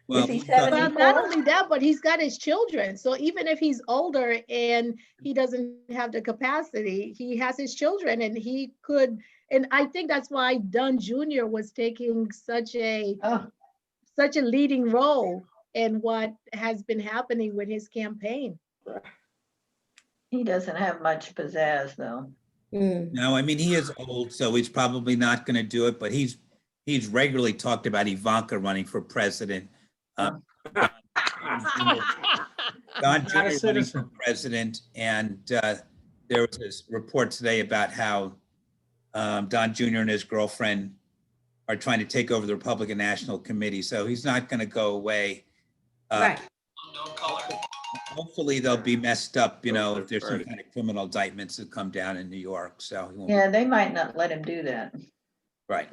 Well, Is he but- Well, 74? not only that, but he's got his children. So even if he's older and he doesn't have the capacity, he has his children and he could, and I think that's why Dunn Jr. was taking such a leading role in what has been happening with his campaign. He doesn't have much pizzazz though. No, I mean, he is old, so he's probably not going to do it, but he's regularly talked about Ivanka running for president. Don Not a Jr. running for citizen. president, and there was this report today about how Don Jr. and his girlfriend are trying to take over the Republican National Committee, so he's not going to go away. Right. Hopefully they'll be messed up, if there's some kind of criminal indictments that come down in New York, so. he won't- Yeah, they might not let him do that. Right.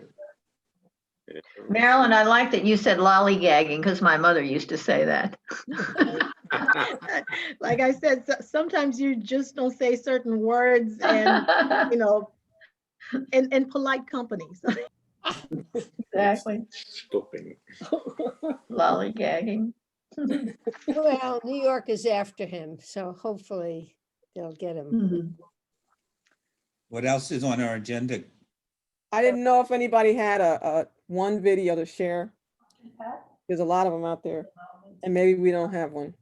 Marilyn, I like that you said lollygagging because my mother used to say that. Like I said, sometimes you just don't say certain words and, in polite companies. Exactly. Lollygagging. Well, New York is after him, so hopefully they'll get him. What else is on our agenda? I didn't know if anybody had a one video to share. There's a lot of them out there, and maybe we don't have one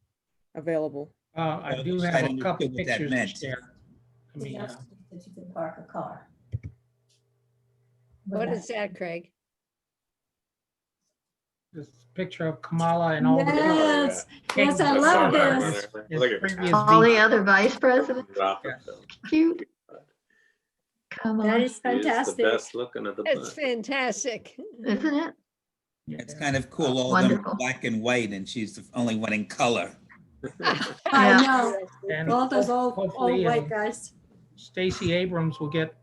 available. I do I have a understood couple what that pictures to meant. share. I mean, That you can park a car. What is that, Craig? this picture of Kamala and all the. Yes, King yes, I of love Florida, this. his Look at previous All the VP. other vice presidents, Yes. cute. Come That on, is fantastic. Best looking of the It's bunch. fantastic. isn't it? It's kind of cool, all of them Wonderful. black and white, and she's the only one in color. I Yeah. know, And all those old hopefully, white guys. Stacey Abrams will get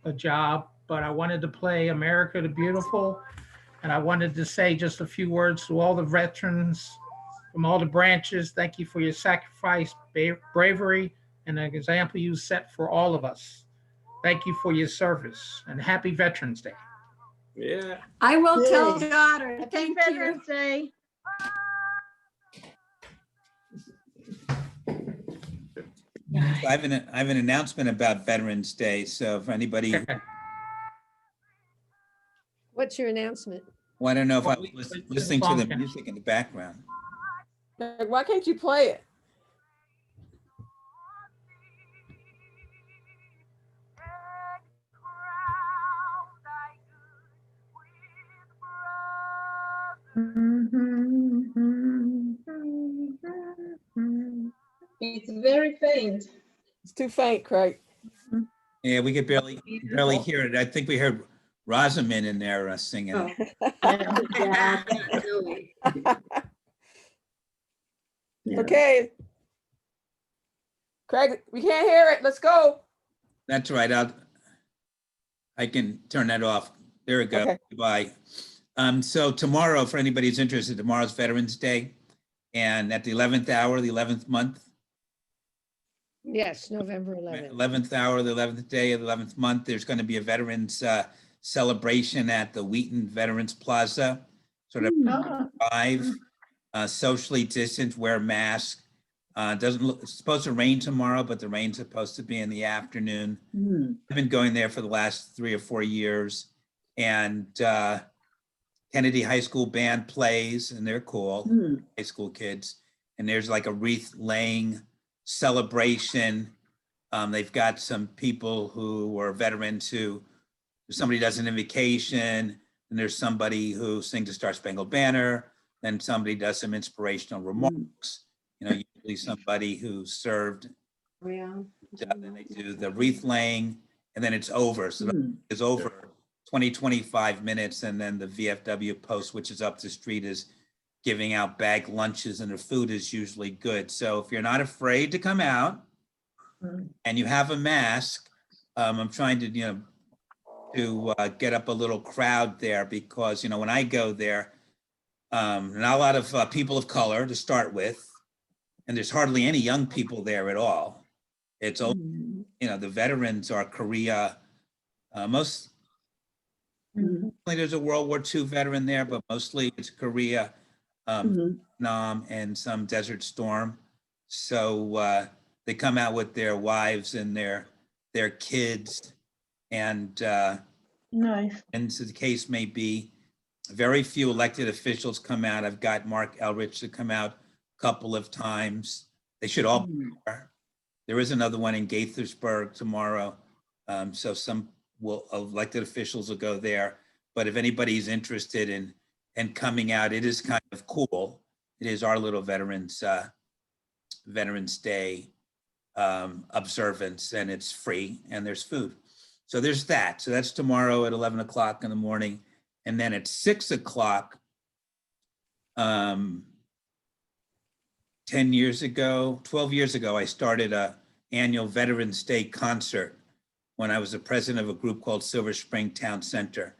a job, but I wanted to play America the Beautiful. And I wanted to say just a few words to all the veterans from all the branches. Thank you for your sacrifice, bravery, and the example you set for all of us. Thank you for your service, and happy Veterans Day. Yeah. I will tell Yay. daughter, Happy thank you. Veterans Day. So I have an announcement about Veterans Day, so if anybody, What's your announcement? well, I don't know if I Well, was we- listening to the song. music in the background. Greg, why can't you play it? It's very faint. It's too faint, Craig. Yeah, we could barely hear it. I think we heard Rosamond in there singing. Oh. Yeah. Okay. Craig, we can't hear it. Let's go. That's right. I can turn that off. There we go. Okay. Goodbye. So tomorrow, for anybody who's interested, tomorrow's Veterans Day. And at the 11th hour, the 11th month, Yes, November 11th. 11th hour, the 11th day of the 11th month, there's going to be a veterans celebration at the Wheaton Veterans Plaza, sort of live, socially distanced, wear masks. Doesn't look, it's supposed to rain tomorrow, but the rain's supposed to be in the afternoon. I've been going there for the last 3 or 4 years, and Kennedy High School band plays, and they're cool, high school kids. And there's like a wreath laying celebration. They've got some people who are veterans who, if somebody does an invocation, and there's somebody who sings the Star Spangled Banner, then somebody does some inspirational remarks. You know, usually somebody who served, Yeah. then they do the wreath laying, and then it's over. So it's over 20, 25 minutes, and then the VFW post, which is up the street, is giving out bag lunches, and the food is usually good. So if you're not afraid to come out and you have a mask, I'm trying to, get up a little crowd there, because, when I go there, not a lot of people of color to start with, and there's hardly any young people there at all. It's, the veterans are Korea, mostly there's a World War II veteran there, but mostly it's Korea, Vietnam, and some Desert Storm. So they come out with their wives and their kids, and Nice. and so the case may be, very few elected officials come out. I've got Mark Elrich to come out a couple of times. They should all be there. There is another one in Gaithersburg tomorrow. So some elected officials will go there. But if anybody's interested in coming out, it is kind of cool. It is our little Veterans Day observance, and it's free, and there's food. So there's that. So that's tomorrow at 11 o'clock in the morning. And then at 6 o'clock, 10 years ago, 12 years ago, I started a annual Veterans Day concert when I was the president of a group called Silver Spring Town Center.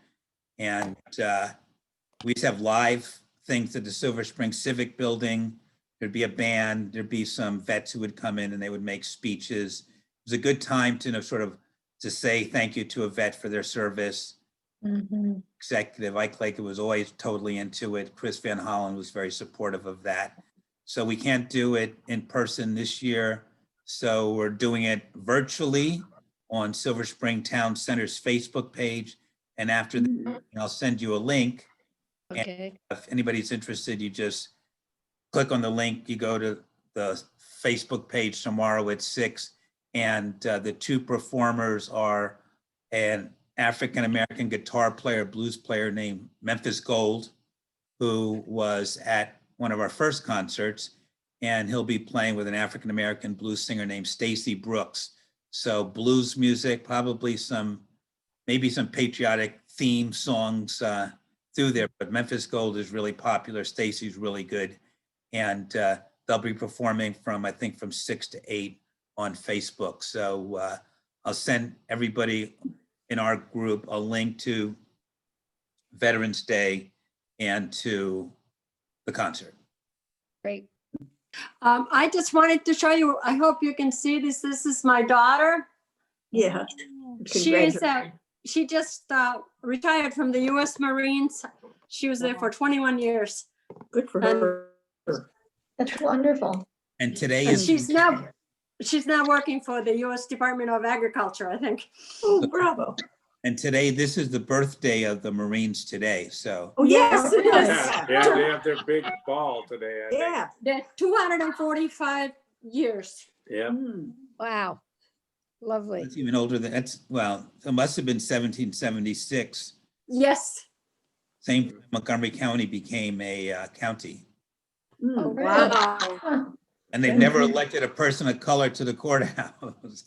And we used to have live things at the Silver Spring Civic Building. There'd be a band, there'd be some vets who would come in and they would make speeches. It was a good time to to say thank you to a vet for their service. Executive, Ike Lake was always totally into it. Chris Van Hollen was very supportive of that. So we can't do it in person this year. So we're doing it virtually on Silver Spring Town Center's Facebook page. And after that, I'll send you a link. Okay. If anybody's interested, you just click on the link, you go to the Facebook page tomorrow at 6. And the two performers are an African-American guitar player, blues player named Memphis Gold, who was at one of our first concerts, and he'll be playing with an African-American blues singer named Stacy Brooks. So blues music, probably maybe some patriotic theme songs through there, but Memphis Gold is really popular. Stacy's really good. And they'll be performing I think from 6 to 8 on Facebook. So I'll send everybody in our group a link to Veterans Day and to the concert. Great. I just wanted to show you, I hope you can see this. This is my daughter. Yeah. She just retired from the U.S. Marines. She was there for 21 years. Good for her. That's wonderful. And today And is she's now working for the U.S. Department of Agriculture, I think. Oh, bravo. and today this is the birthday of the Marines today. So Oh, yes, it is. Yeah, they have their big ball today, I think. Yeah. They're 245 years. Yeah. Mm. Wow. Lovely. it's even older than it must have been 1776. Yes. Same time Montgomery County became a county. Mm. Oh, Wow. Huh. And they've never elected a person of color to the courthouse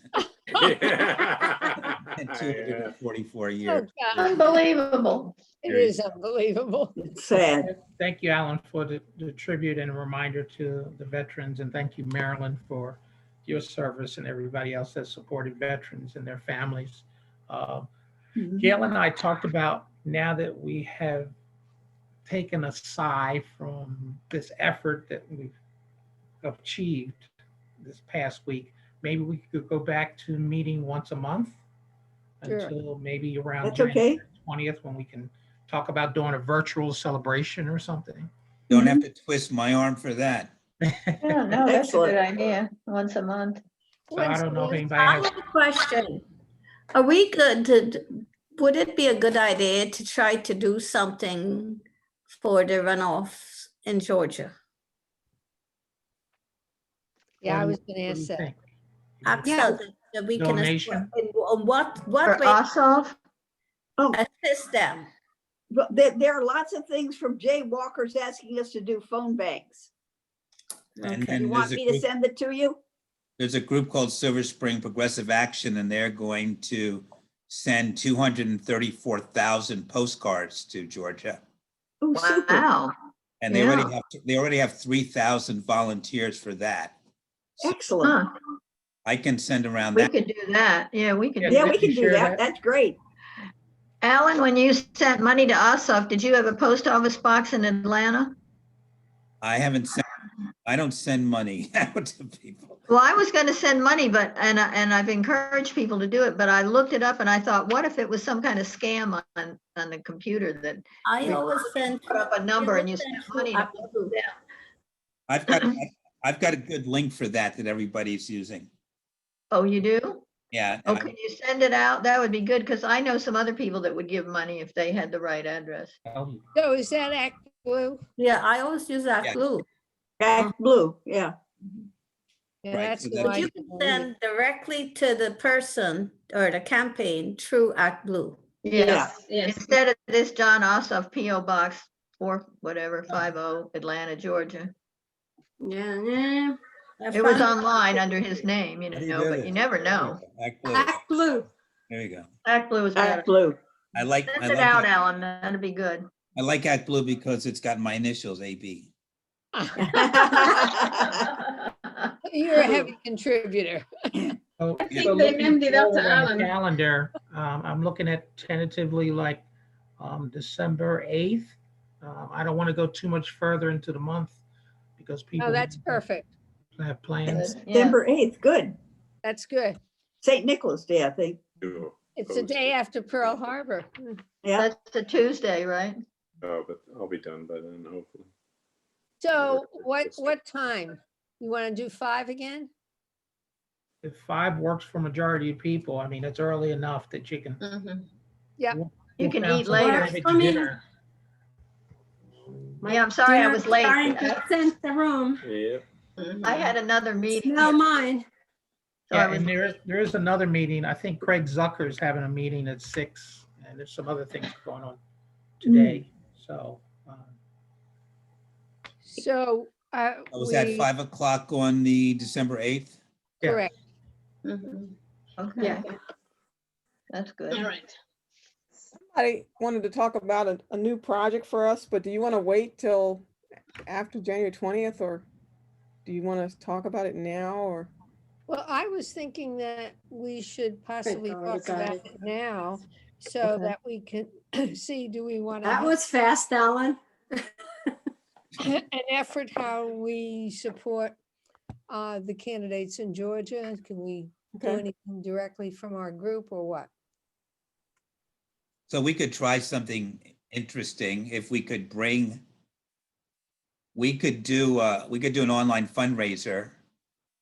in 244 Oh, years. God. Unbelievable. It is unbelievable. It's sad. Thank you, Alan, for the tribute and a reminder to the veterans. And thank you, Marilyn, for your service and everybody else that supported veterans and their families. Gail and I talked about, now that we have taken a sigh from this effort that we've achieved this past week, maybe we could go back to meeting once a month Sure. until maybe around That's okay. January 20th, when we can talk about doing a virtual celebration or something. Don't have to twist my arm for that. Yeah, no, that's a Excellent. good idea. Once a month. So I don't know if anybody I has. have a question. Would it be a good idea to try to do something for the runoffs in Georgia? Yeah, I was What gonna do ask you that. think? Absolutely. That we can, Donation? what For way Ossoff? assist them? But there are lots of things from Jay Walker's asking us to do phone banks. And You then want me to send it to you? there's a group called Silver Spring Progressive Action, and they're going to send 234,000 postcards to Georgia. Oh, super. Wow. And they already have 3,000 volunteers for that. Excellent. Huh. I can send around We that. could do that. Yeah, we could. do Yeah, Did we you can do share that. that? That's great. Alan, when you sent money to Ossoff, did you have a post office box in Atlanta? I don't send money out to people. Well, I was going to send money, but, and I've encouraged people to do it, but I looked it up and I thought, what if it was some kind of scam on the computer that I always send. put up a number and you send sent money to through people down? I've got a good link for that everybody's using. Oh, you do? Yeah. Oh, can you send it out? That would be good, because I know some other people that would give money if they had the right address. So is that Act Blue? Yeah, I always use that Yeah. glue. Act Blue, yeah. Yeah, Right, that's so who that- I You can believe. send directly to the person or the campaign through ActBlue. Yeah. Instead of this John Ossoff PO Box 50 Atlanta, Georgia. Yeah. It was online under his name, you know, but you never know. Act Blue. Act Blue. There you go. Act Blue is better. Act Blue. I like Send it out, Alan. That'd be good. I like Act Blue because it's got my initials, AB. You're a heavy contributor. So think so they looking named it after forward on the Alan. Calendar, I'm looking at tentatively like December 8th. I don't want to go too much further into the month because people Oh, that's perfect. have plans. Yeah. December 8th, good. That's good. St. Nicholas Day, I think. It's the day after Pearl Harbor. Yeah. That's a Tuesday, right? Oh, but I'll be done by then, hopefully. So what time? You want to do 5 again? If 5 works for majority of people, I mean, it's early enough that you can. Mhm. Yeah. You can found eat some later. private For me. dinner. Yeah, I'm sorry I was late. Starting to scent the room. Yeah. I had another meeting. Smell mine. So I Yeah, was- and there is another meeting. I think Craig Zucker is having a meeting at 6, and there's some other things going on today. So So, Was that we, 5 o'clock on the December 8th? Yeah. correct. Okay, Yeah. that's good. All right. I wanted to talk about a new project for us, but do you want to wait till after January 20th, or do you want to talk about it now, or? Well, I was thinking that we should possibly already talk got about it. it now so Okay. that we can see, do we want That to was fast, Alan. an effort how we support the candidates in Georgia? Can we do Okay. anything directly from our group or what? So we could try something interesting if we could bring, we could do an online fundraiser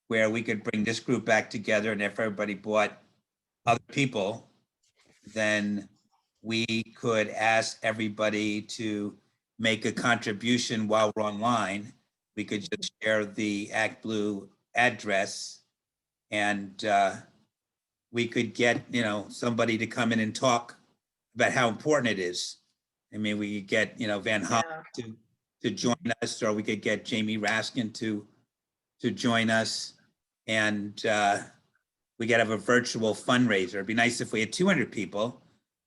where we could bring this group back together, and if everybody bought other people, then we could ask everybody to make a contribution while we're online. We could just share the Act Blue address, and we could get, somebody to come in and talk about how important it is. I mean, we could get, Van Hoff Yeah. to join us, or we could get Jamie Raskin to join us. And we could have a virtual fundraiser. It'd be nice if we had 200 people,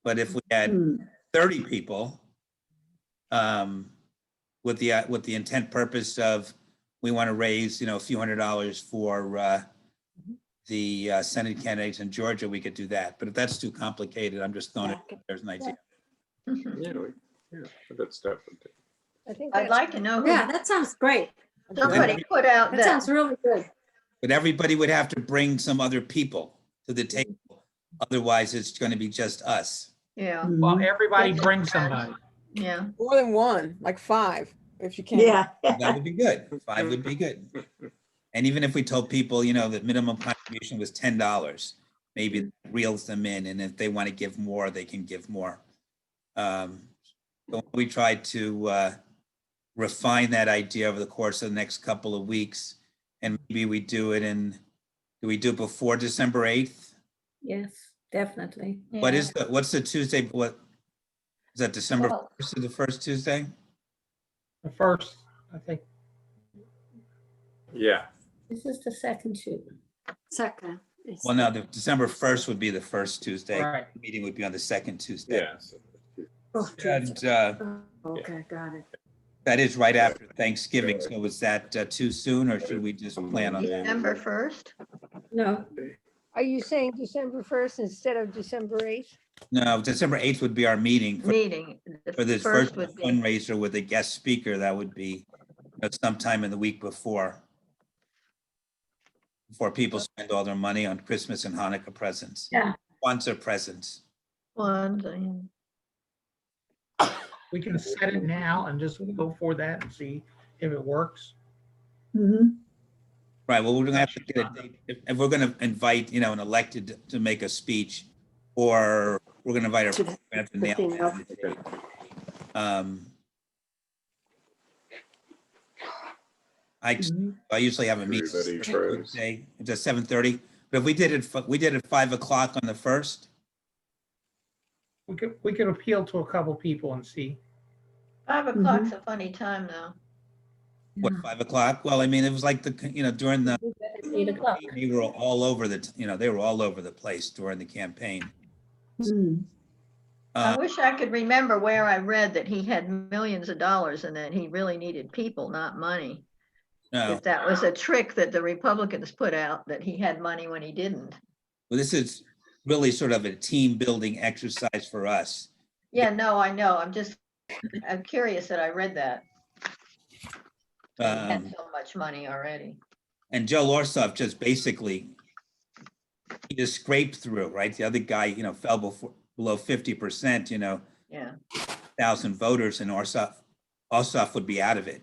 but if we had 30 people, with the intent purpose of, we want to raise, a few $100s for the Senate candidates in Georgia, we could do that. But if that's too complicated, I'm just throwing it, there's an idea. Yeah, good stuff. I think I'd that's like to know who, Yeah, that sounds great. somebody put out That that, sounds really good. But everybody would have to bring some other people to the table. Otherwise, it's going to be just us. yeah, Well, everybody bring somebody. yeah. More than one, like 5, if you can. Yeah. That would be good. 5 would be good. And even if we told people, that minimum contribution was $10, maybe that reels them in. And if they want to give more, they can give more. But we tried to refine that idea over the course of the next couple of weeks. And maybe we do it before December 8th? Yes, definitely. What's the Tuesday? What is that, December Well- 1st, the first Tuesday? The first, I think, Yeah, This is the second shoot. Second. Well, no, the December 1st would be the first Tuesday. right. The meeting would be on the second Tuesday. yeah. So- Oh, And okay, got it. that is right after Thanksgiving. So was that too soon, or should we just plan on that? December 1st? No, Are you saying December 1st instead of December 8th? No, December 8th would be our meeting Meeting. for The this first virtual would be, fundraiser with a guest speaker. That would be sometime in the week before people spend all their money on Christmas and Hanukkah presents. Yeah. Sponsor presents. one, We can set it now and just go for that and see if it works. Mhm. Right, well, we're gonna have to get a date, if we're gonna invite, an elected to make a speech, or we're gonna invite our, we're gonna have to nail down the date. I usually have a meeting. Everybody tries. Tuesday, it's at 7:30, but if we did it 5 o'clock on the 1st, We could appeal to a couple people and see. 5 o'clock's a funny time though. what, 5 o'clock? Well, I mean, it was like during the, 8 o'clock. they were all over they were all over the place during the campaign. I wish I could remember where I read that he had millions of dollars and that he really needed people, not money. No, If that was a trick that the Republicans put out, that he had money when he didn't. well, this is really sort of a team building exercise for us. Yeah, no, I know. I'm curious that I read that. He had so much money already. And Joe Lorsoff just basically, he just scraped through, right? The other guy, fell below 50%, Yeah, 1,000 voters, and Ossoff would be out of it.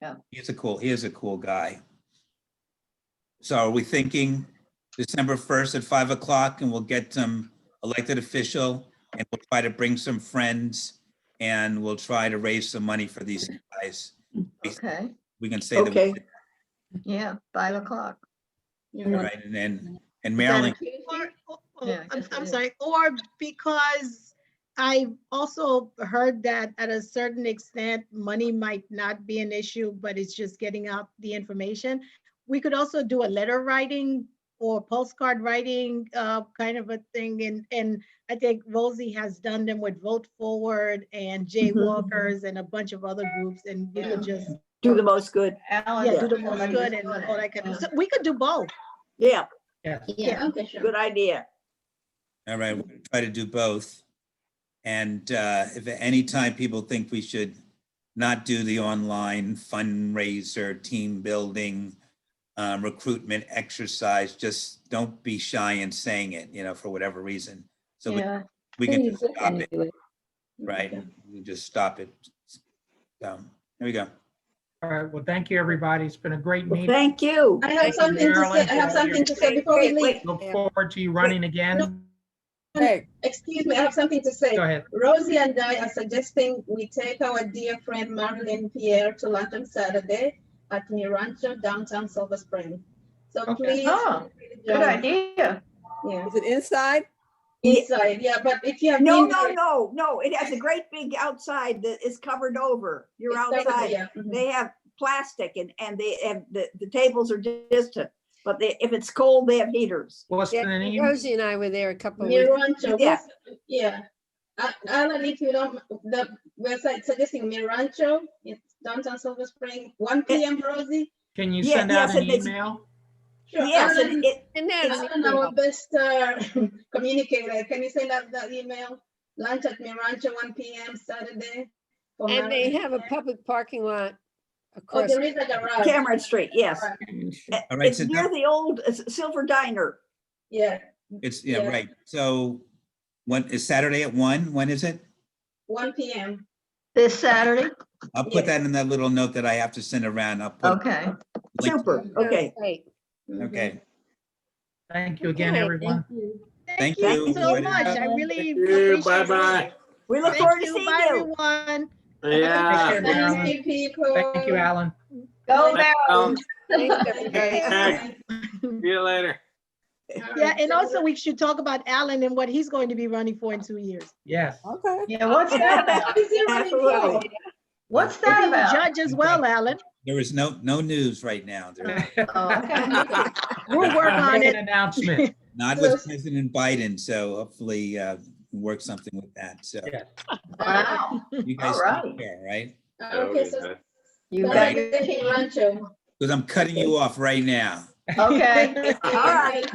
Yeah. He is a cool guy. So are we thinking December 1st at 5 o'clock, and we'll get some elected official, and we'll try to bring some friends, and we'll try to raise some money for these guys. okay, We can say that, Okay. yeah, 5 o'clock. right? And Is that a Marilyn, Tuesday? Or, Yeah, I I'm guess it I'm is. sorry, or because I've also heard that at a certain extent, money might not be an issue, but it's just getting out the information. We could also do a letter writing or postcard writing kind of a thing. And I think Rosie has done them with Vote Forward and Jaywalkers and a bunch of other groups. And we could just, Do the most good. yeah, do the most good and all that kind of, so we could do both. Yeah, Yes. Yeah. Okay, sure. good idea. All right, we're gonna try to do both. And if at any time people think we should not do the online fundraiser, team building, recruitment exercise, just don't be shy in saying it, for whatever reason. So we can just stop it, right? We just stop it. So, there we go. All right, well, thank you, everybody. It's been a great Well, meeting. thank you. I have something to say. I have something to say before we leave. Look forward to you running again. Hey, Excuse me, I have something to say. Go ahead. Rosie and I are suggesting we take our dear friend Marilyn Pierre to lunch on Saturday at Mi Rancho downtown Silver Spring. So Okay. please. Oh, Good join. idea. Yeah, is it inside? inside, yeah, but if you have. No, been no, there- no. It has a great big outside that is covered over. You're It's covered, outside. yeah, mhm. They have plastic and they have, the tables are distant. But if it's cold, they have heaters. What's the Yeah, name? Rosie and I were there a couple of Mi weeks. Rancho, Yeah. yeah. Alan, if you don't, the website suggesting Mi Rancho, it's downtown Silver Spring, 1 PM, Rosie. Can you Yeah, send out yes, an it is. email? Sure, Yes, Alan, And then, Alan, our best communicator, can you send out that email? Lunch at Mi Rancho, 1 PM Saturday. for and they Marilyn. have a public parking lot Oh, across. there is a garage. Cameron Street, yes. All right, It's so near the old Silver Diner. Yeah, It's, Yeah. right. So when is Saturday at 1? When is it? 1 PM. This Saturday? I'll put Yes. that in that little note that I have to send around. I'll put. Okay. link- Super, okay. Great. Okay, Thank you again, Okay, everyone. thank Thank you you. so much. I really Thank you. appreciate it. Bye-bye. We look Thank forward to you. seeing Bye, you. everyone. Yeah. Take care, Marilyn. Thank you, people. Thank you, Alan. Go Um, Thanks, everybody. Thanks. See you later. Yeah, and also we should talk about Alan and what he's going to be running for in 2 years. Yes. Okay. Yeah, what's that about? What is he running for? Absolutely. What's He'll that be the about? judge as well, Alan. There is no news right now. There- Oh, okay. We'll work on Make it. an announcement. Not with President Biden, so hopefully work something with that. So Yeah. Wow. you guys All right. take care, right? Okay, so. You got Saturday, Mi Rancho. Because I'm cutting you off right now. Okay. All right.